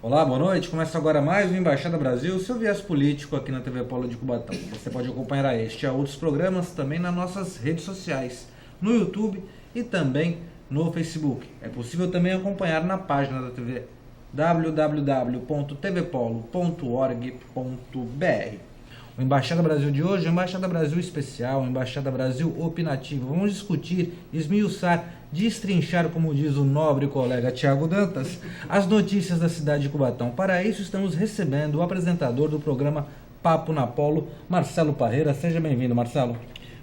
Olá, boa noite. Começa agora mais o Embaixada Brasil, seu viés político aqui na TV Polo de Cubatão. Você pode acompanhar este e outros programas também nas nossas redes sociais, no YouTube e também no Facebook. É possível também acompanhar na página da TV www.tvpolo.org.br. O Embaixada Brasil de hoje é o Embaixada Brasil especial, Embaixada Brasil opinativo. Vamos discutir, esmiuçar, destrinchar, como diz o nobre colega Tiago Dantas, as notícias da cidade de Cubatão. Para isso estamos recebendo o apresentador do programa Papo na Polo, Marcelo Parreira. Seja bem-vindo, Marcelo.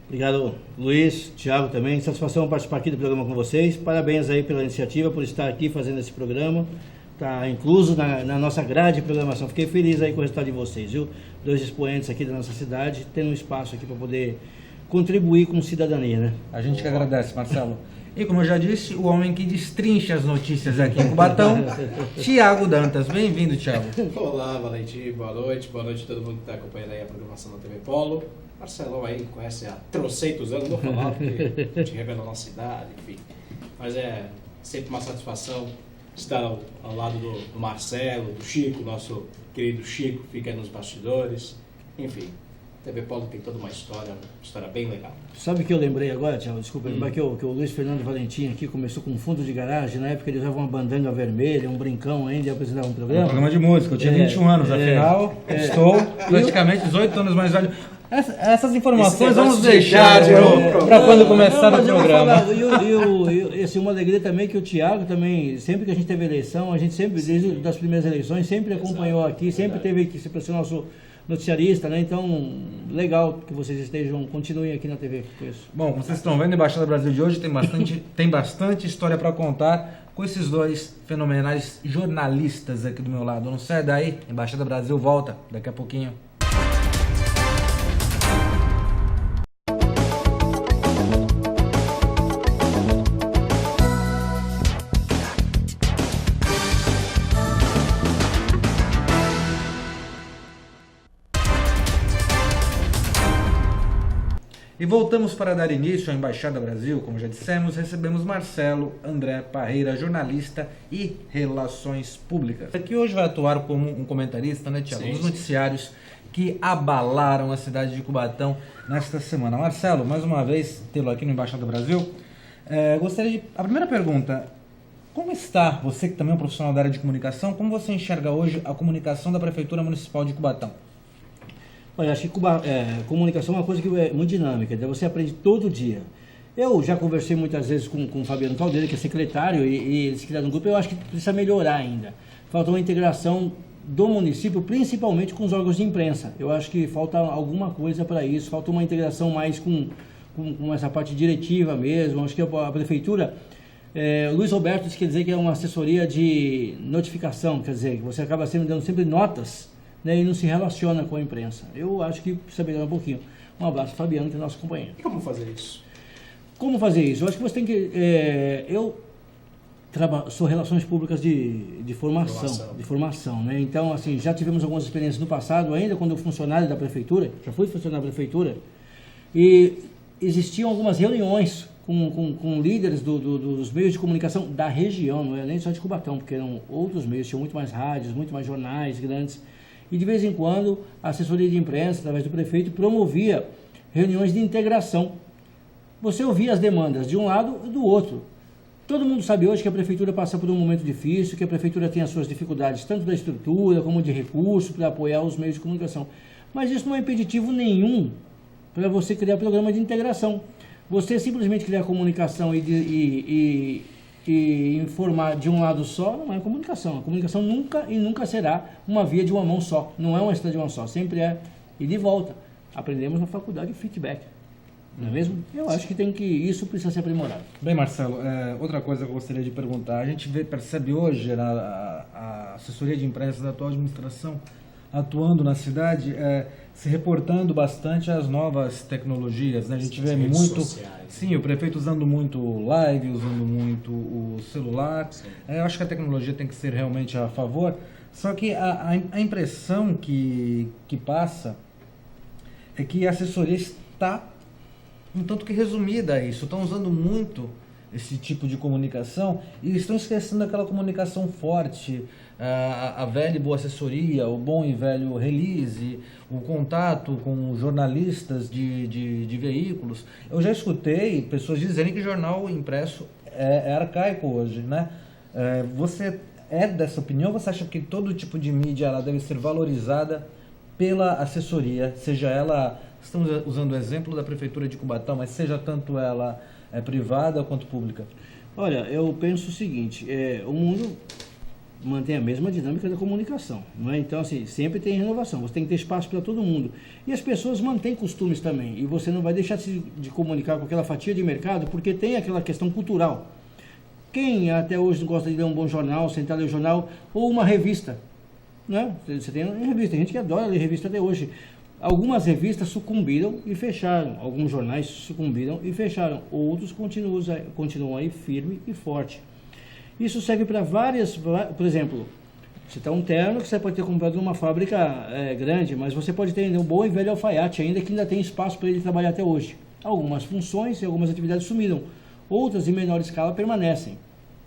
Obrigado, Luiz, Tiago também. Satisfação participar aqui do programa com vocês. Parabéns aí pela iniciativa, por estar aqui fazendo esse programa. Está incluso na nossa grade de programação. Fiquei feliz aí com o resultado de vocês, viu? 2 expoentes aqui da nossa cidade, tendo um espaço aqui para poder contribuir com cidadania, né? A gente que agradece, Marcelo. E como eu já disse, o homem que destrincha as notícias aqui em Cubatão, Tiago Dantas. Bem-vindo, Tiago. Olá, Valentim, boa noite a todo mundo que está acompanhando aí a programação da TV Polo. Marcelão aí conhece há trocentos anos, não vou falar porque a gente revela a nossa idade, enfim. Mas é sempre uma satisfação estar ao lado do Marcelo, do Chico, nosso querido Chico, fica aí nos bastidores. Enfim, a TV Polo tem toda uma história bem legal. Sabe o que eu lembrei agora, Tiago? Desculpa, lembrar que o Luiz Fernando Valentim aqui começou com um fundo de garagem. Na época ele usava uma bandanga vermelha, um brincão ainda e apresentava um programa. Um programa de música. Eu tinha 21 anos, afinal estou praticamente 18 anos mais velho. Essas informações vamos deixar para quando começar o programa. E uma alegria também que o Tiago também, sempre que a gente teve eleição, a gente sempre, desde as primeiras eleições, sempre acompanhou aqui, sempre teve aqui, sempre ser nosso noticiarista, né? Então, legal que vocês continuem aqui na TV com isso. Bom, como vocês estão vendo, a Embaixada Brasil de hoje tem bastante história para contar com esses dois fenomenais jornalistas aqui do meu lado. Não sai daí, Embaixada Brasil volta daqui a pouquinho. E voltamos para dar início à Embaixada Brasil. Como já dissemos, recebemos Marcelo André Parreira, jornalista e relações públicas. Aqui hoje vai atuar como um comentarista, né, Tiago? Dos noticiários que abalaram a cidade de Cubatão nesta semana. Marcelo, mais uma vez, tê-lo aqui no Embaixada Brasil. Gostaria de... A primeira pergunta, como está, você que também é um profissional da área de comunicação, como você enxerga hoje a comunicação da Prefeitura Municipal de Cubatão? Olha, acho que comunicação é uma coisa que é muito dinâmica, você aprende todo dia. Eu já conversei muitas vezes com o Fabiano Caldeira, que é secretário, e eles criaram um grupo. Eu acho que precisa melhorar ainda. Falta uma integração do município, principalmente com os órgãos de imprensa. Eu acho que falta alguma coisa para isso, falta uma integração mais com essa parte diretiva mesmo. Acho que a prefeitura... o Luiz Roberto disse, quer dizer que é uma assessoria de notificação, quer dizer, que você acaba dando sempre notas, né, e não se relaciona com a imprensa. Eu acho que precisa melhorar um pouquinho. Um abraço, Fabiano, que é nosso companheiro. E como fazer isso? Como fazer isso? Eu acho que você tem que... eu sou relações públicas de formação, né? Então, assim, já tivemos algumas experiências no passado, ainda quando eu funcionário da prefeitura, já fui funcionário da prefeitura, e existiam algumas reuniões com líderes dos meios de comunicação da região, não é nem só de Cubatão, porque eram outros meios, tinham muito mais rádios, muito mais jornais grandes. E de vez em quando a assessoria de imprensa, através do prefeito, promovia reuniões de integração. Você ouvia as demandas de um lado e do outro. Todo mundo sabe hoje que a prefeitura passa por um momento difícil, que a prefeitura tem as suas dificuldades, tanto da estrutura como de recurso para apoiar os meios de comunicação. Mas isso não é impeditivo nenhum para você criar programa de integração. Você simplesmente criar comunicação e informar de um lado só não é comunicação. A comunicação nunca será uma via de uma mão só. Não é uma estrada de uma só. Sempre é ir de volta. Aprendemos na faculdade o feedback. Não é mesmo? Eu acho que isso precisa ser aprimorado. Bem, Marcelo, outra coisa que eu gostaria de perguntar. A gente percebe hoje a assessoria de imprensa da atual administração atuando na cidade, se reportando bastante às novas tecnologias, né? A gente vê muito, sim, o prefeito usando muito live, usando muito o celular. Eu acho que a tecnologia tem que ser realmente a favor, só que a impressão que passa é que a assessoria está um tanto que resumida a isso. Estão usando muito esse tipo de comunicação e estão esquecendo aquela comunicação forte, a velha e boa assessoria, o bom e velho release, o contato com jornalistas de veículos. Eu já escutei pessoas dizerem que jornal impresso é arcaico hoje, né? Você é dessa opinião? Você acha que todo tipo de mídia ela deve ser valorizada pela assessoria, seja ela, estamos usando o exemplo da Prefeitura de Cubatão, mas seja tanto ela privada quanto pública? Olha, eu penso o seguinte, o mundo mantém a mesma dinâmica da comunicação, não é? Então, assim, sempre tem renovação, você tem que ter espaço para todo mundo. E as pessoas mantêm costumes também, e você não vai deixar de comunicar com aquela fatia de mercado, porque tem aquela questão cultural. Quem até hoje não gosta de ler um bom jornal, sentar a ler o jornal, ou uma revista, né? Você tem revista, tem gente que adora ler revista até hoje. Algumas revistas sucumbiram e fecharam, alguns jornais sucumbiram e fecharam, outros continuam aí firme e forte. Isso serve para várias, por exemplo, você está um terno que você pode ter comprado numa fábrica grande, mas você pode ter um bom e velho alfaiate ainda que ainda tem espaço para ele trabalhar até hoje. Algumas funções e algumas atividades sumiram, outras em menor escala permanecem.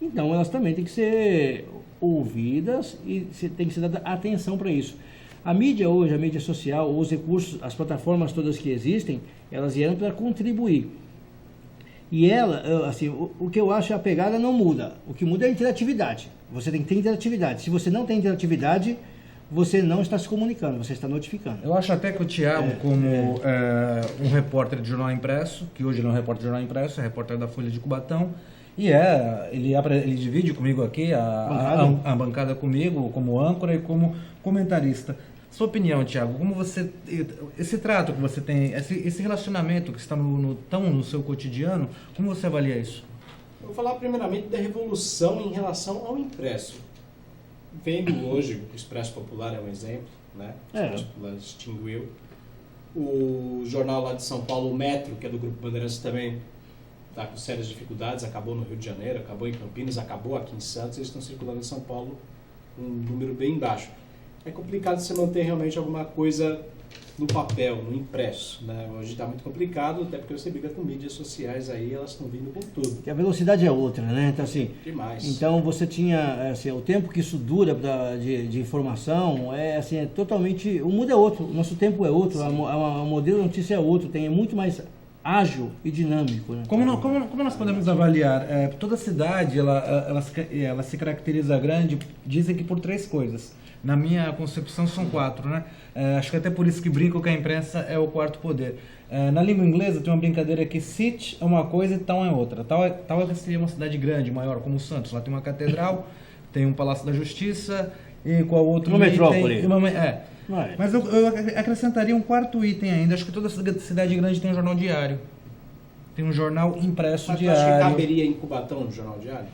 Então elas também têm que ser ouvidas e tem que ser dada atenção para isso. A mídia hoje, a mídia social, os recursos, as plataformas todas que existem, elas vieram para contribuir. E ela, assim, o que eu acho é a pegada não muda. O que muda é a interatividade. Você tem que ter interatividade. Se você não tem interatividade, você não está se comunicando, você está notificando. Eu acho até que o Thiago, como um repórter de jornal impresso, que hoje ele é um repórter de jornal impresso, é repórter da Folha de Cubatão, e ele divide comigo aqui a bancada comigo, como âncora e como comentarista. Sua opinião, Thiago, como você, esse trato que você tem, esse relacionamento que está tão no seu cotidiano, como você avalia isso? Eu vou falar primeiramente da revolução em relação ao impresso. Vendo hoje, o Expresso Popular é um exemplo, né? O Expresso Popular extinguiu. O jornal lá de São Paulo, o Metro, que é do Grupo Bandeirantes também, está com sérias dificuldades, acabou no Rio de Janeiro, acabou em Campinas, acabou aqui em Santos, eles estão circulando em São Paulo um número bem baixo. É complicado você manter realmente alguma coisa no papel, no impresso, né? Hoje está muito complicado, até porque você briga com mídias sociais aí, elas estão vindo com tudo. Que a velocidade é outra, né? Então, assim, demais. Então você tinha, assim, o tempo que isso dura de informação é totalmente, o mundo é outro, o nosso tempo é outro, o modelo de notícia é outro, é muito mais ágil e dinâmico, né? Como nós podemos avaliar? Toda cidade ela se caracteriza grande, dizem que por 3 coisas. Na minha concepção são 4, né? Acho que até por isso que brinco que a imprensa é o 4º poder. Na língua inglesa tem uma brincadeira que city é uma coisa e town é outra. Town é uma cidade grande, maior, como Santos. Lá tem uma catedral, tem um Palácio da Justiça e qual outro uma metrópole. Mas eu acrescentaria um 4º item ainda. Acho que toda cidade grande tem um jornal diário. Tem um jornal impresso diário. Acho que caberia em Cubatão um jornal diário?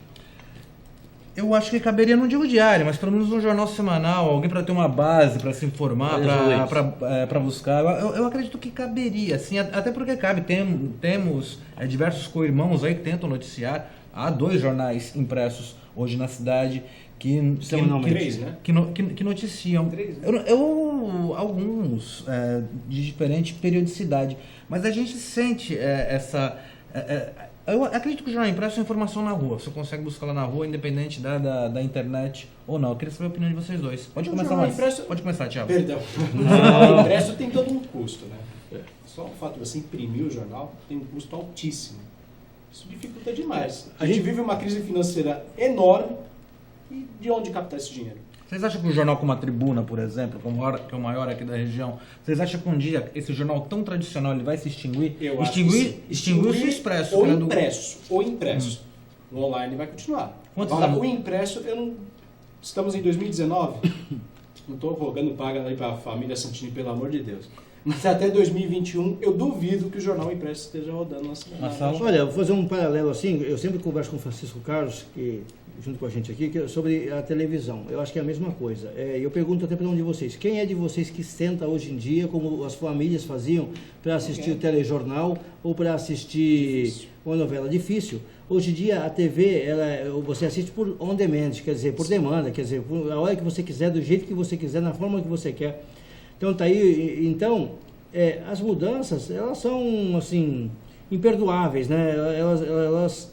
Eu acho que caberia, não digo diário, mas pelo menos um jornal semanal, alguém para ter uma base, para se informar, para buscar. Eu acredito que caberia, assim, até porque cabe. Temos diversos co-irmãos aí que tentam noticiar. Há 2 jornais impressos hoje na cidade que noticiam. 3, né? Alguns de diferente periodicidade, mas a gente sente essa... Eu acredito que o jornal impresso é informação na rua. Você consegue buscar lá na rua, independente da internet ou não. Eu queria saber a opinião de vocês dois. Pode começar, Thiago. Perdão. O jornal impresso tem todo um custo, né? Só o fato de você imprimir o jornal tem um custo altíssimo. Isso dificulta demais. A gente vive uma crise financeira enorme. E de onde captar esse dinheiro? Vocês acham que um jornal como a Tribuna, por exemplo, que é o maior aqui da região, vocês acham que um dia esse jornal tão tradicional ele vai se extinguir? Eu acho que extinguir o Expresso. Ou impresso. O online vai continuar. Agora, o impresso, estamos em 2019, não estou rogando paga aí para a família Santini, pelo amor de Deus. Mas até 2021, eu duvido que o jornal impresso esteja rodando na cidade. Olha, eu vou fazer um paralelo assim, eu sempre converso com o Francisco Carlos, junto com a gente aqui, sobre a televisão. Eu acho que é a mesma coisa. Eu pergunto até para um de vocês, quem é de vocês que senta hoje em dia, como as famílias faziam, para assistir o telejornal ou para assistir uma novela? Difícil. Hoje em dia a TV, você assiste por on demand, quer dizer, por demanda, quer dizer, a hora que você quiser, do jeito que você quiser, na forma que você quer. Então tá aí, as mudanças, elas são assim imperdoáveis, né? Elas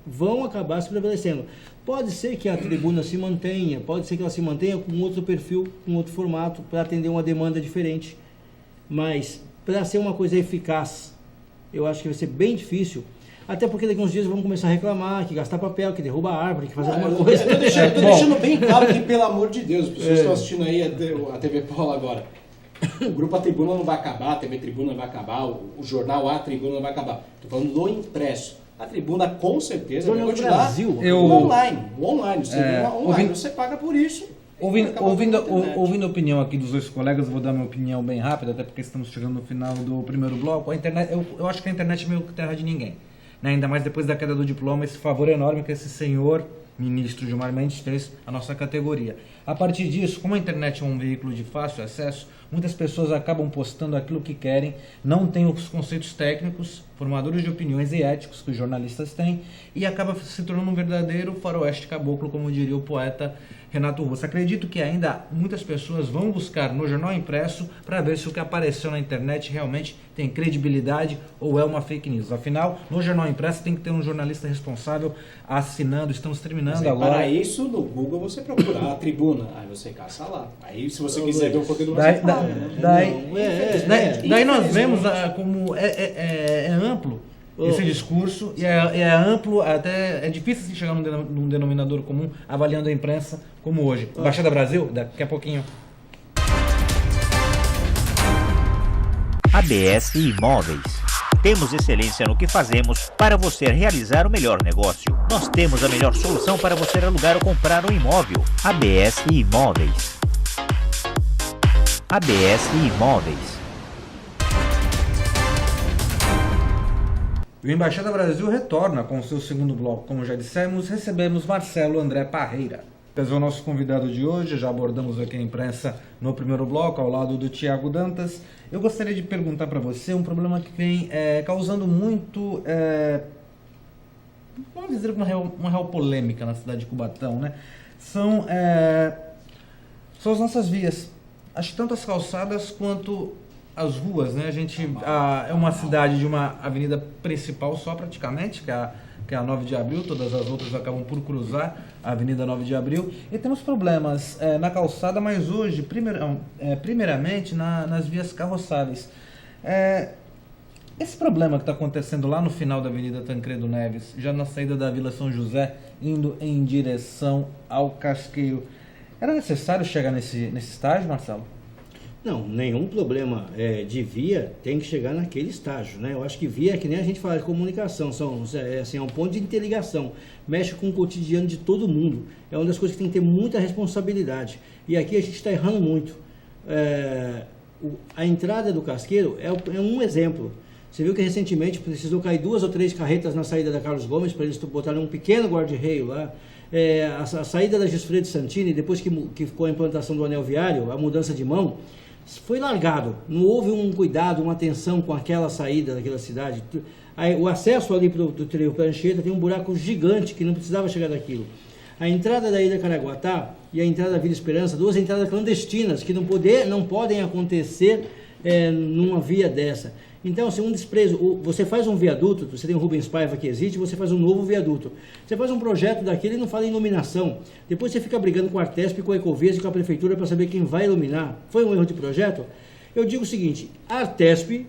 vão acabar se prevalecendo. Pode ser que a tribuna se mantenha, pode ser que ela se mantenha com outro perfil, com outro formato, para atender uma demanda diferente. Mas, para ser uma coisa eficaz, eu acho que vai ser bem difícil. Até porque daqui a uns dias vão começar a reclamar, que gastar papel, que derruba a árvore, que faz alguma coisa. Eu tô deixando bem claro que, pelo amor de Deus, as pessoas estão assistindo aí a TV Polo agora. O Grupo A Tribuna não vai acabar, a TV Tribuna não vai acabar, o jornal A Tribuna não vai acabar. Estou falando do impresso. A Tribuna, com certeza, vai continuar Brasil. online. Online. Você paga por isso. Ouvindo a opinião aqui dos dois colegas, vou dar minha opinião bem rápida, até porque estamos chegando no final do primeiro bloco. A internet, eu acho que a internet é meio que terra de ninguém. Né? Ainda mais depois da queda do diploma, esse favor enorme que esse senhor ministro Gilmar Mendes fez à nossa categoria. A partir disso, como a internet é um veículo de fácil acesso, muitas pessoas acabam postando aquilo que querem, não têm os conceitos técnicos, formadores de opiniões e éticos que os jornalistas têm, e acaba se tornando um verdadeiro faroeste caboclo, como diria o poeta Renato Russo. Acredito que ainda muitas pessoas vão buscar no jornal impresso para ver se o que apareceu na internet realmente tem credibilidade ou é uma fake news. Afinal, no jornal impresso tem que ter um jornalista responsável assinando. Estamos terminando agora. Para isso, no Google você procura a Tribuna, aí você caça lá. Aí se você quiser ver o conteúdo mais daí nós vemos como é amplo esse discurso e é amplo, até é difícil assim, chegar num denominador comum avaliando a imprensa como hoje. Baixada Brasil, daqui a pouquinho. ABS Imóveis. Temos excelência no que fazemos para você realizar o melhor negócio. Nós temos a melhor solução para você alugar ou comprar um imóvel. ABS Imóveis. ABS Imóveis. O Embaixada Brasil retorna com o seu segundo bloco. Como já dissemos, recebemos Marcelo André Parreira. Esse é o nosso convidado de hoje, já abordamos aqui a imprensa no primeiro bloco, ao lado do Tiago Dantas. Eu gostaria de perguntar para você um problema que vem causando muito, vamos dizer, uma real polêmica na cidade de Cubatão, né? São as nossas vias. Acho que tanto as calçadas quanto as ruas, né? A gente é uma cidade de uma avenida principal só praticamente, que é a 9 de Abril, todas as outras acabam por cruzar a Avenida 9 de Abril, e temos problemas na calçada, mas hoje, primeiramente, nas vias carroçáveis. Esse problema que está acontecendo lá no final da Avenida Tancredo Neves, já na saída da Vila São José, indo em direção ao Casqueiro, era necessário chegar nesse estágio, Marcelo? Não, nenhum problema de via tem que chegar naquele estágio, né? Eu acho que via é que nem a gente fala de comunicação, é um ponto de interligação, mexe com o cotidiano de todo mundo, é uma das coisas que tem que ter muita responsabilidade, e aqui a gente está errando muito. A entrada do Casqueiro é um exemplo. Você viu que recentemente precisou cair 2 ou 3 carretas na saída da Carlos Gomes para eles botarem um pequeno guarda-reio lá. A saída da Gisfredo Santini, depois que ficou a implantação do anel viário, a mudança de mão, foi largado, não houve um cuidado, uma atenção com aquela saída daquela cidade. O acesso ali para o trevo para Anchieta tem um buraco gigante que não precisava chegar daquilo. A entrada da Ilha Caraguatá e a entrada da Vila Esperança, 2 entradas clandestinas que não podem acontecer numa via dessa. Então, assim, um desprezo. Você faz um viaduto, você tem o Rubens Paiva que existe, você faz um novo viaduto. Você faz um projeto daquele e não fala em iluminação. Depois você fica brigando com a Artesp, com a Ecovias e com a Prefeitura para saber quem vai iluminar. Foi um erro de projeto? Eu digo o seguinte, a Artesp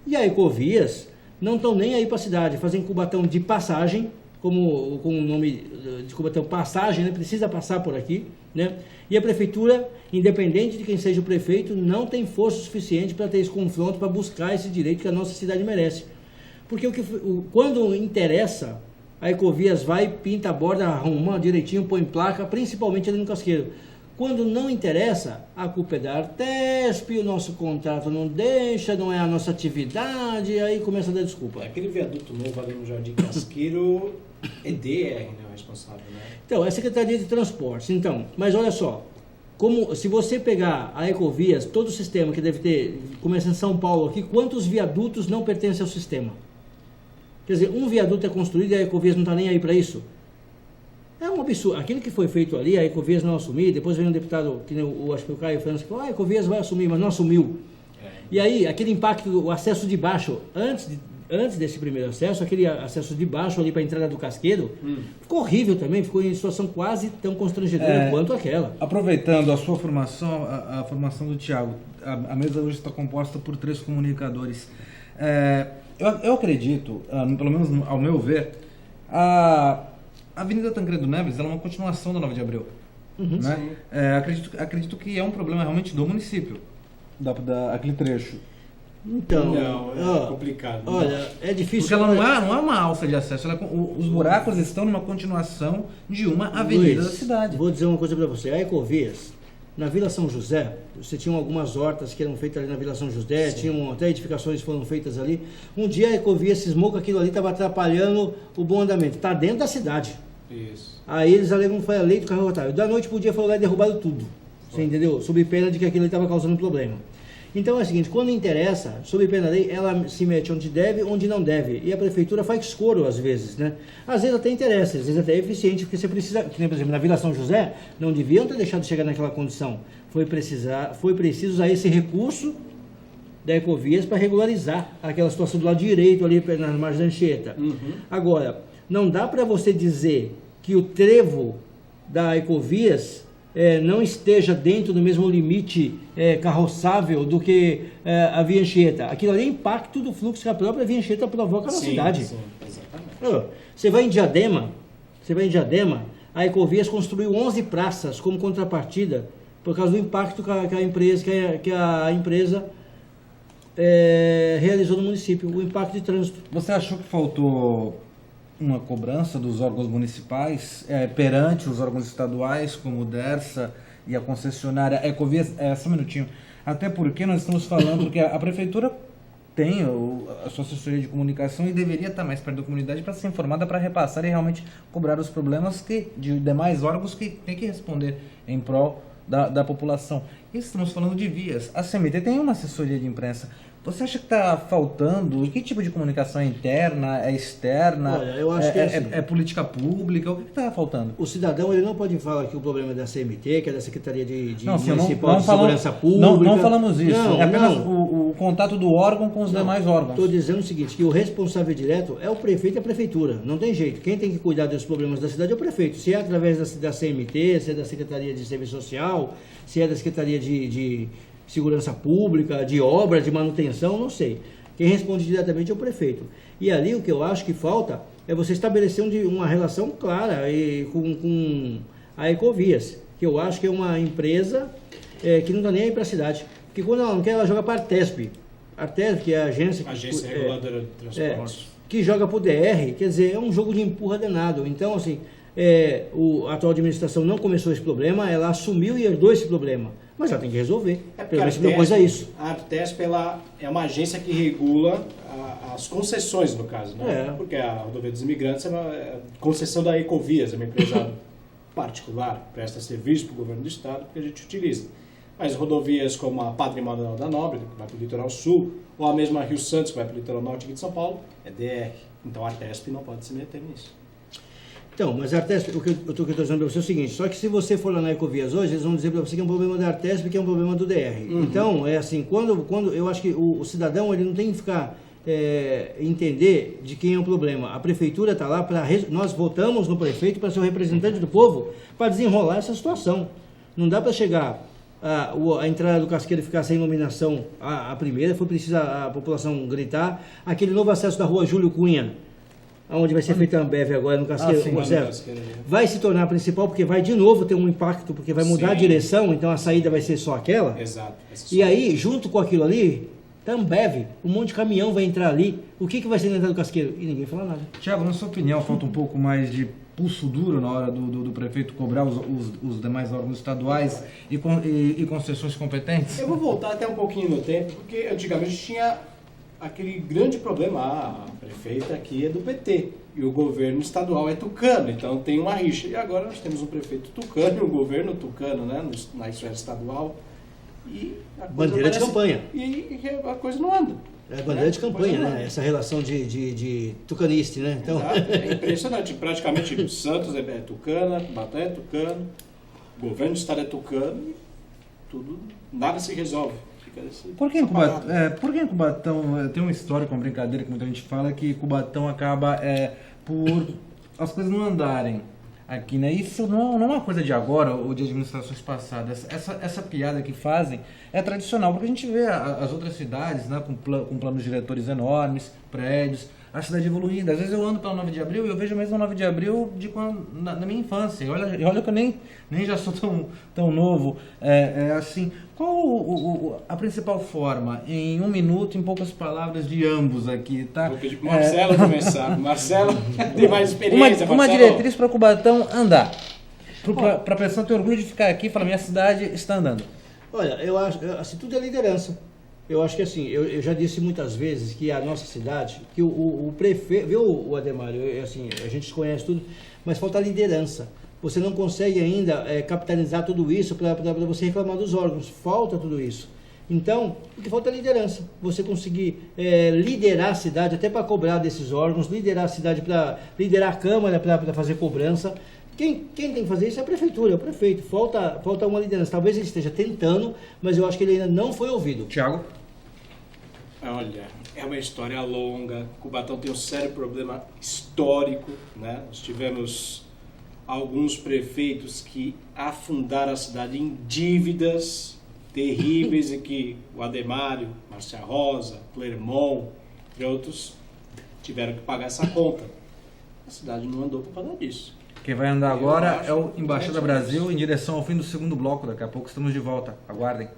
e a Ecovias não estão nem aí para a cidade, fazem Cubatão de passagem, como o nome de Cubatão, passagem, né? Precisa passar por aqui, né? E a Prefeitura, independente de quem seja o prefeito, não tem força suficiente para ter esse confronto, para buscar esse direito que a nossa cidade merece. Porque quando interessa, a Ecovias vai, pinta a borda, arruma direitinho, põe placa, principalmente ali no Casqueiro. Quando não interessa, a culpa é da Artesp, o nosso contrato não deixa, não é a nossa atividade, aí começa a dar desculpa. Aquele viaduto novo ali no Jardim Casqueiro é DR, né, o responsável, né? Então, é a Secretaria de Transportes. Então, mas olha só, se você pegar a Ecovias, todo o sistema que deve ter, começa em São Paulo aqui, quantos viadutos não pertencem ao sistema? Quer dizer, um viaduto é construído e a Ecovias não está nem aí para isso? É um absurdo. Aquilo que foi feito ali, a Ecovias não assumir, depois vem um deputado, que acho que o Caio França, que falou, a Ecovias vai assumir, mas não assumiu. E aí, aquele impacto, o acesso de baixo, antes antes desse primeiro acesso, aquele acesso de baixo ali para a entrada do Casqueiro, ficou horrível também, ficou em situação quase tão constrangedora quanto aquela. Aproveitando a sua formação, a formação do Thiago, a mesa hoje está composta por 3 comunicadores. Eu acredito, pelo menos ao meu ver, a Avenida Tancredo Neves ela é uma continuação da 9 de Abril. Né? Acredito que é um problema realmente do município, aquele trecho. Então, não, é complicado. Olha, é difícil. Porque ela não é uma alça de acesso, os buracos estão numa continuação de uma avenida da cidade. Vou dizer uma coisa para você. A Ecovias, na Vila São José, você tinha algumas hortas que eram feitas ali na Vila São José, tinham até edificações que foram feitas ali. Um dia a Ecovias cismou que aquilo ali estava atrapalhando o bom andamento. Está dentro da cidade. Isso. Aí eles alegam que foi a lei do carro rotário. Da noite pro dia foram lá e derrubaram tudo. Você entendeu? Sob pena de que aquilo ali estava causando problema. Então é o seguinte, quando interessa, sob pena da lei, ela se mete onde deve, onde não deve. E a prefeitura faz coro às vezes, né? Às vezes até interessa, às vezes até é eficiente, porque você precisa, que nem, por exemplo, na Vila São José, não deviam ter deixado de chegar naquela condição. Foi preciso usar esse recurso da Ecovias para regularizar aquela situação do lado direito ali na margem da Anchieta. Agora, não dá para você dizer que o trevo da Ecovias não esteja dentro do mesmo limite carroçável do que a Via Anchieta. Aquilo ali é impacto do fluxo que a própria Via Anchieta provoca na cidade. Sim, exatamente. Você vai em Diadema, a Ecovias construiu 11 praças como contrapartida por causa do impacto que a empresa realizou no município, o impacto de trânsito. Você achou que faltou uma cobrança dos órgãos municipais perante os órgãos estaduais, como o DERSA e a concessionária Ecovias? Só um minutinho. Até porque nós estamos falando que a prefeitura tem a sua assessoria de comunicação e deveria estar mais perto da comunidade para ser informada, para repassar e realmente cobrar os problemas de demais órgãos que têm que responder em prol da população. E estamos falando de vias. A CMT tem uma assessoria de imprensa. Você acha que está faltando? Que tipo de comunicação é interna, é externa? Olha, eu acho que é política pública? O que está faltando? O cidadão ele não pode falar que o problema é da CMT, que é da Secretaria de não, Municipal de Segurança Pública. Não falamos isso. É apenas o contato do órgão com os demais órgãos. Estou dizendo o seguinte, que o responsável direto é o prefeito e a prefeitura. Não tem jeito. Quem tem que cuidar dos problemas da cidade é o prefeito. Se é através da CMT, se é da Secretaria de Serviço Social, se é da Secretaria de Segurança Pública, de obra, de manutenção, não sei. Quem responde diretamente é o prefeito. E ali o que eu acho que falta é você estabelecer uma relação clara com a Ecovias, que eu acho que é uma empresa que não está nem aí para a cidade. Porque quando ela não quer, ela joga para a Artesp. A Artesp, que é a agência Reguladora de Transportes. Que joga para o DR, quer dizer, é um jogo de empurra danado. Então, assim, a atual administração não começou esse problema, ela assumiu e herdou esse problema. Mas ela tem que resolver. Pelo menos propôs a isso. A Artesp é uma agência que regula as concessões, no caso, né? Porque a Rodovia dos Imigrantes é uma concessão da Ecovias, é uma empresa particular, presta serviço para o governo do estado, que a gente utiliza. Mas rodovias como a Padre Manuel da Nóbrega, que vai para o litoral sul, ou a mesma Rio Santos, que vai para o litoral norte aqui de São Paulo, é DR. Então a Artesp não pode se meter nisso. Então, mas a Artesp, o que eu estou dizendo para você é o seguinte, só que se você for lá na Ecovias hoje, eles vão dizer para você que é um problema da Artesp, que é um problema do DR. Então, é assim, quando eu acho que o cidadão ele não tem que ficar entender de quem é o problema. A prefeitura está lá para... Nós votamos no prefeito para ser o representante do povo para desenrolar essa situação. Não dá para chegar a entrada do Casqueiro ficar sem iluminação a primeira, foi preciso a população gritar. Aquele novo acesso da rua Júlio Cunha, onde vai ser feita a Ambev agora no Casqueiro, vai se tornar principal, porque vai de novo ter um impacto, porque vai mudar a direção, então a saída vai ser só aquela. Exato. E aí, junto com aquilo ali, tá Ambev, um monte de caminhão vai entrar ali. O que vai ser na entrada do Casqueiro? E ninguém fala nada. Tiago, na sua opinião, falta um pouco mais de pulso duro na hora do prefeito cobrar os demais órgãos estaduais e concessões competentes? Eu vou voltar até um pouquinho no tempo, porque antigamente tinha aquele grande problema, a prefeita aqui é do PT e o governo estadual é tucano, então tem uma rixa. E agora nós temos um prefeito tucano e um governo tucano, né, na esfera estadual. E a bandeira de campanha. E a coisa não anda. É bandeira de campanha, né? Essa relação de tucaniste, né? Então... Exato, é impressionante. Praticamente Santos é tucana, Baté é tucano, o governo do estado é tucano e nada se resolve. política. Por que em Cubatão tem uma história, com uma brincadeira que muita gente fala, que Cubatão acaba por as coisas não andarem aqui, né? Isso não é uma coisa de agora ou de administrações passadas. Essa piada que fazem é tradicional, porque a gente vê as outras cidades, né, com planos diretores enormes, prédios, a cidade evoluindo. Às vezes eu ando pela 9 de Abril e eu vejo mesmo a 9 de Abril de quando, na minha infância. Olha que eu nem já sou tão novo. Assim, qual a principal forma, em 1 minuto, em poucas palavras, de ambos aqui, tá? Vou pedir pro Marcelo começar. Marcelo tem mais experiência. Uma diretriz para Cubatão andar. Para a pessoa ter orgulho de ficar aqui e falar, minha cidade está andando. Olha, eu acho, assim, tudo é liderança. Eu acho que assim, eu já disse muitas vezes que a nossa cidade, que o prefeito, viu, o Ademário, assim, a gente conhece tudo, mas falta liderança. Você não consegue ainda capitalizar tudo isso para você reclamar dos órgãos. Falta tudo isso. Então, o que falta é liderança. Você conseguir liderar a cidade, até para cobrar desses órgãos, liderar a cidade, para liderar a Câmara, para fazer cobrança. Quem tem que fazer isso é a prefeitura, é o prefeito. Falta uma liderança. Talvez ele esteja tentando, mas eu acho que ele ainda não foi ouvido. Tiago? Olha, é uma história longa. Cubatão tem um sério problema histórico, né? Nós tivemos alguns prefeitos que afundaram a cidade em dívidas terríveis e que o Ademário, Márcia Rosa, Clermont e outros tiveram que pagar essa conta. A cidade não andou por causa disso. Quem vai andar agora é o Embaixada Brasil, em direção ao fim do segundo bloco. Daqui a pouco estamos de volta. Aguardem.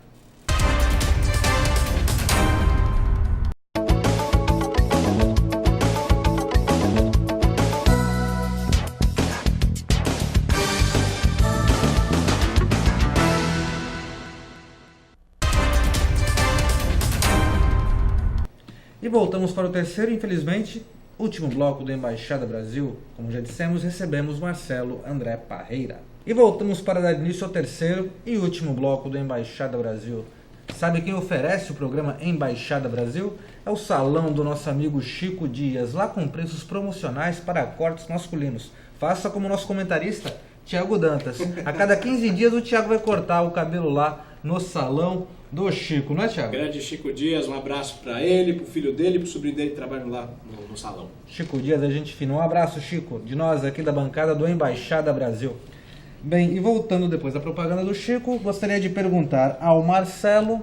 E voltamos para o terceiro, infelizmente, último bloco do Embaixada Brasil. Como já dissemos, recebemos Marcelo André Parreira. E voltamos para dar início ao terceiro e último bloco do Embaixada Brasil. Sabe quem oferece o programa Embaixada Brasil? É o salão do nosso amigo Chico Dias, lá com preços promocionais para cortes masculinos. Faça como nosso comentarista, Tiago Dantas. A cada 15 dias o Tiago vai cortar o cabelo lá no salão do Chico, não é, Tiago? Grande Chico Dias, um abraço para ele, pro filho dele, pro sobrinho dele que trabalham lá no salão. Chico Dias, a gente fina. Um abraço, Chico, de nós aqui da bancada do Embaixada Brasil. Bem, e voltando depois da propaganda do Chico, gostaria de perguntar ao Marcelo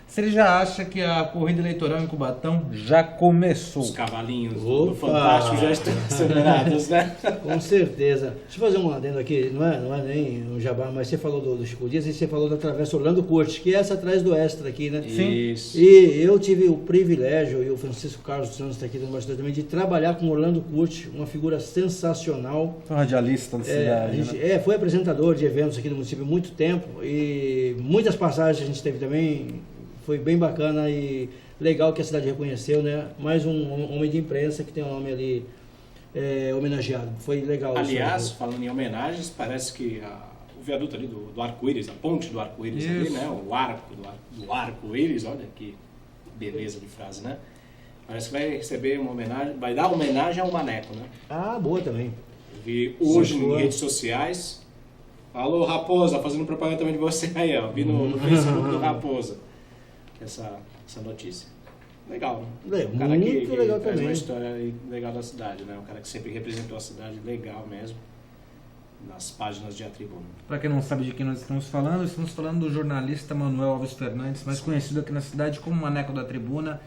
se ele já acha que a corrida eleitoral em Cubatão já começou. Os cavalinhos do Fantástico já estão acelerados, né? Com certeza. Deixa eu fazer um adendo aqui, não é nem um jabá, mas você falou do Chico Dias e você falou da Travessa Orlando Cortes, que é essa atrás do Extra aqui, né? Sim. Isso. E eu tive o privilégio, e o Francisco Carlos dos Santos está aqui no Embaixador também, de trabalhar com Orlando Cortes, uma figura sensacional. Um radialista da cidade. Né? Foi apresentador de eventos aqui no município há muito tempo e muitas passagens a gente teve também. Foi bem bacana e legal que a cidade reconheceu, né? Mais um homem de imprensa que tem o nome ali homenageado. Foi legal. Aliás, falando em homenagens, parece que o viaduto ali do Arco-Íris, a ponte do Arco-Íris ali, né? O arco do Arco-Íris, olha que beleza de frase, né? Parece que vai receber uma homenagem, vai dar homenagem ao Maneco, né? Ah, boa também. Eu vi hoje em redes sociais. Alô, Raposa, fazendo propaganda também de você aí, ó. Vi no Facebook do Raposa. Essa notícia. Legal, né? Um cara muito que legal traz também. uma história legal da cidade, né? Um cara que sempre representou a cidade legal mesmo, nas páginas de A Tribuna. Para quem não sabe de quem nós estamos falando do jornalista Manuel Alves Fernandes, mais conhecido aqui na cidade como Maneco da Tribuna,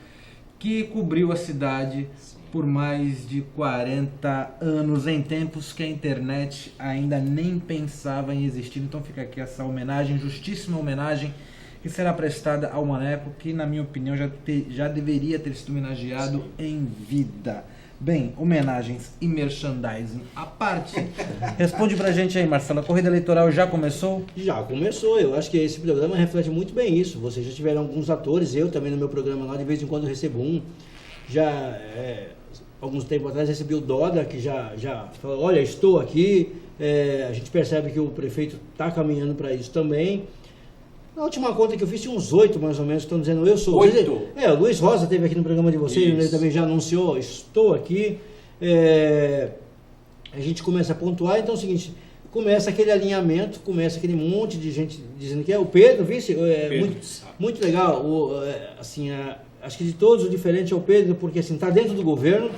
que cobriu a cidade por mais de 40 anos, em tempos que a internet ainda nem pensava em existir. Então fica aqui essa homenagem, justíssima homenagem, que será prestada ao Maneco, que na minha opinião já deveria ter sido homenageado em vida. Bem, homenagens e merchandising à parte. Responde pra gente aí, Marcelo, a corrida eleitoral já começou? Já começou, eu acho que esse programa reflete muito bem isso. Vocês já tiveram alguns atores, eu também no meu programa lá, de vez em quando recebo um. Já, alguns tempos atrás, recebi o Doda, que já falou, olha, estou aqui. A gente percebe que o prefeito está caminhando para isso também. Na última conta que eu fiz, tinha uns 8 mais ou menos, que estão dizendo, eu sou... 8? O Luiz Rosa esteve aqui no programa de vocês, ele também já anunciou, estou aqui. A gente começa a pontuar, então é o seguinte, começa aquele alinhamento, começa aquele monte de gente dizendo que é o Pedro, vice, muito legal, assim, acho que de todos o diferente é o Pedro, porque assim, está dentro do governo,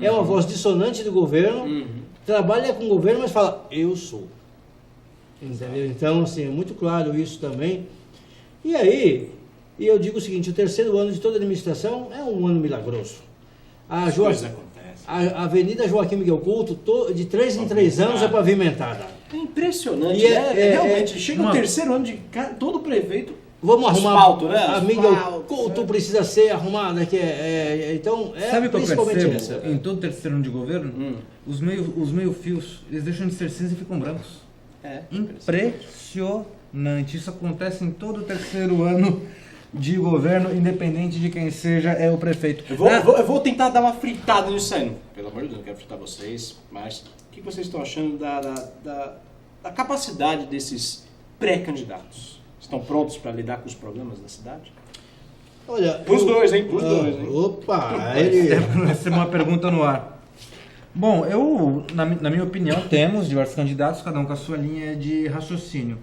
é uma voz dissonante do governo, trabalha com o governo, mas fala, eu sou. Entendeu? Então, assim, é muito claro isso também. E aí, eu digo o seguinte, o terceiro ano de toda a administração é um ano milagroso. A Avenida Joaquim Miguel Couto, de 3 em 3 anos é pavimentada. É impressionante, realmente, chega o terceiro ano de todo prefeito, vamos arrumar asfalto, né? A Miguel Couto precisa ser arrumada, então sabe o que eu principalmente percebo? Em todo terceiro ano de governo, os meio-fios, eles deixam de ser cinza e ficam brancos. Impressionante. Isso acontece em todo o terceiro ano de governo, independente de quem seja, é o prefeito. Eu vou tentar dar uma fritada nisso aí. Pelo amor de Deus, não quero fritar vocês, mas o que vocês estão achando da capacidade desses pré-candidatos? Estão prontos para lidar com os problemas da cidade? Olha, Os dois, hein? Opa! Essa é uma pergunta no ar. Bom, na minha opinião, temos diversos candidatos, cada um com a sua linha de raciocínio.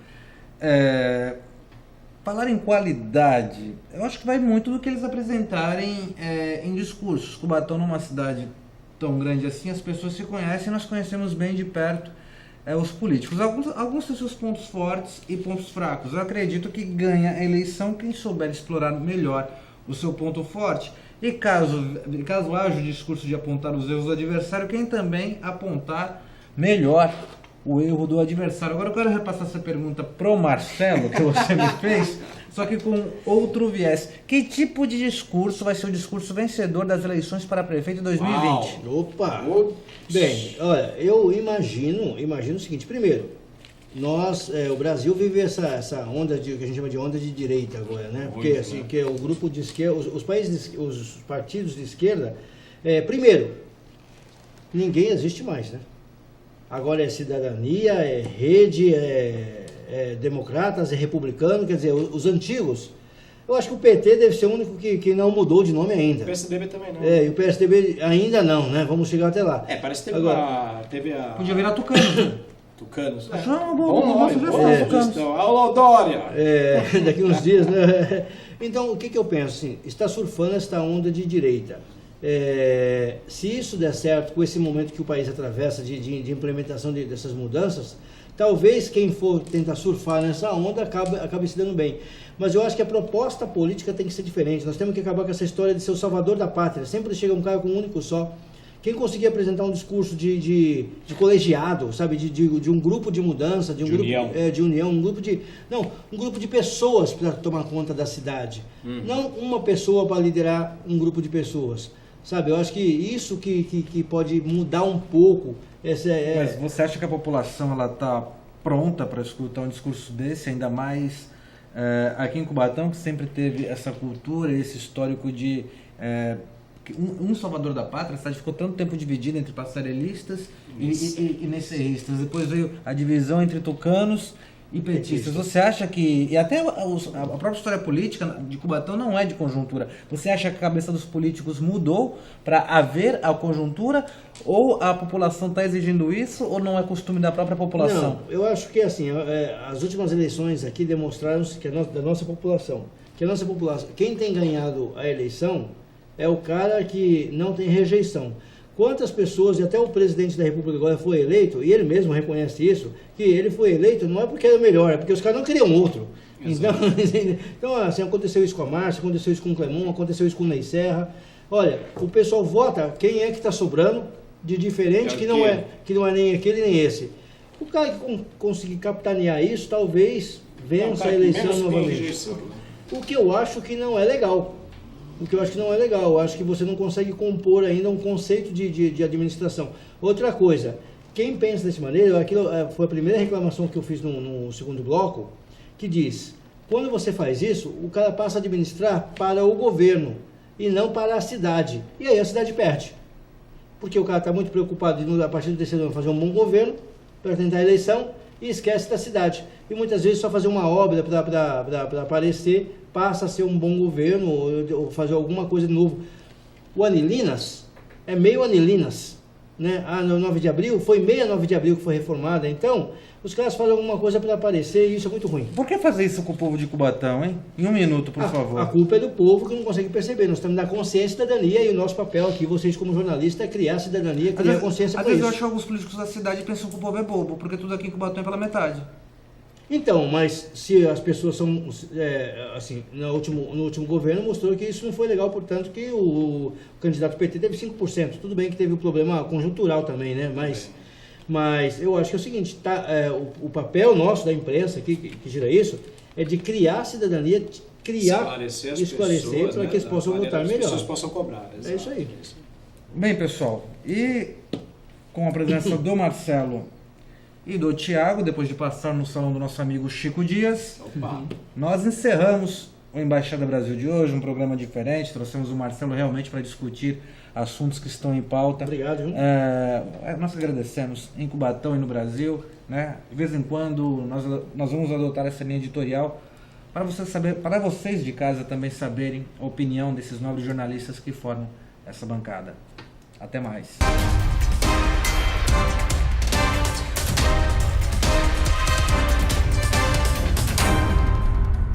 Falar em qualidade, eu acho que vai muito do que eles apresentarem em discursos. Cubatão, numa cidade tão grande assim, as pessoas se conhecem, nós conhecemos bem de perto os políticos. Alguns têm seus pontos fortes e pontos fracos. Eu acredito que ganha a eleição quem souber explorar melhor o seu ponto forte. E caso haja o discurso de apontar os erros do adversário, quem também apontar melhor o erro do adversário. Agora eu quero repassar essa pergunta pro Marcelo, que você me fez, só que com outro viés. Que tipo de discurso vai ser o discurso vencedor das eleições para prefeito em 2020? Opa! Bem, olha, eu imagino o seguinte, primeiro, o Brasil vive essa onda que a gente chama de onda de direita agora, né? Porque assim, que é o grupo de esquerda, os partidos de esquerda, primeiro, ninguém existe mais, né? Agora é cidadania, é rede, é democratas, é republicano, quer dizer, os antigos. Eu acho que o PT deve ser o único que não mudou de nome ainda. O PSDB também não. E o PSDB ainda não, né? Vamos chegar até lá. Parece que teve a... Podia virar Tucano. Tucanos. Bom Tucanos. Alô, Dória! Daqui uns dias, né? Então, o que eu penso? Assim, está surfando esta onda de direita. Se isso der certo com esse momento que o país atravessa de implementação dessas mudanças, talvez quem for tentar surfar nessa onda acabe se dando bem. Mas eu acho que a proposta política tem que ser diferente. Nós temos que acabar com essa história de ser o salvador da pátria. Sempre chega um cara com um único só. Quem conseguir apresentar um discurso de colegiado, sabe, de um grupo de mudança, de união, um grupo de pessoas para tomar conta da cidade. Não uma pessoa para liderar um grupo de pessoas. Sabe, eu acho que isso que pode mudar um pouco. Mas você acha que a população está pronta para escutar um discurso desse, ainda mais aqui em Cubatão, que sempre teve essa cultura, esse histórico de um salvador da pátria? A cidade ficou tanto tempo dividida entre passarelistas e nesseristas. Depois veio a divisão entre tucanos e petistas. Você acha que... E até a própria história política de Cubatão não é de conjuntura. Você acha que a cabeça dos políticos mudou para haver a conjuntura? Ou a população está exigindo isso? Ou não é costume da própria população? Não, eu acho que assim, as últimas eleições aqui demonstraram-se que da nossa população, quem tem ganhado a eleição é o cara que não tem rejeição. Quantas pessoas, e até o presidente da República agora foi eleito, e ele mesmo reconhece isso, que ele foi eleito não é porque era melhor, é porque os caras não queriam outro. Então, assim, aconteceu isso com a Márcia, aconteceu isso com o Clemon, aconteceu isso com o Ney Serra. Olha, o pessoal vota quem é que está sobrando de diferente, que não é nem aquele nem esse. O cara que conseguir capitanear isso, talvez vença a eleição novamente. O que eu acho que não é legal. Eu acho que você não consegue compor ainda um conceito de administração. Outra coisa, quem pensa dessa maneira, aquilo foi a primeira reclamação que eu fiz no segundo bloco, que diz, quando você faz isso, o cara passa a administrar para o governo e não para a cidade. E aí a cidade perde. Porque o cara está muito preocupado de, a partir do terceiro ano, fazer um bom governo para tentar a eleição e esquece da cidade. E muitas vezes só fazer uma obra para aparecer passa a ser um bom governo ou fazer alguma coisa de novo. O Anilinas é meio Anilinas. né? No 9 de abril, foi 9 de abril que foi reformada. Então, os caras falam alguma coisa para aparecer e isso é muito ruim. Por que fazer isso com o povo de Cubatão, hein? Em um minuto, por favor. A culpa é do povo que não consegue perceber. Nós estamos na consciência e cidadania e o nosso papel aqui, vocês como jornalistas, é criar cidadania, criar consciência para isso. Às vezes eu acho que alguns políticos da cidade pensam que o povo é bobo, porque tudo aqui em Cubatão é pela metade. Então, mas se as pessoas são, assim, no último governo mostrou que isso não foi legal, portanto que o candidato PT teve 5%. Tudo bem que teve um problema conjuntural também, né? Mas eu acho que é o seguinte, o papel nosso da imprensa aqui, que gira isso, é de criar cidadania, esclarecer para, né, que eles possam votar melhor. As pessoas possam cobrar. Exato. É isso aí. Bem, pessoal, e com a presença do Marcelo e do Thiago, depois de passar no salão do nosso amigo Chico Dias, nós encerramos o Embaixada Brasil de hoje, um programa diferente. Trouxemos o Marcelo realmente para discutir assuntos que estão em pauta. Obrigado. Nós agradecemos em Cubatão e no Brasil, né? De vez em quando nós vamos adotar essa linha editorial para vocês de casa também saberem a opinião desses nobres jornalistas que formam essa bancada. Até mais.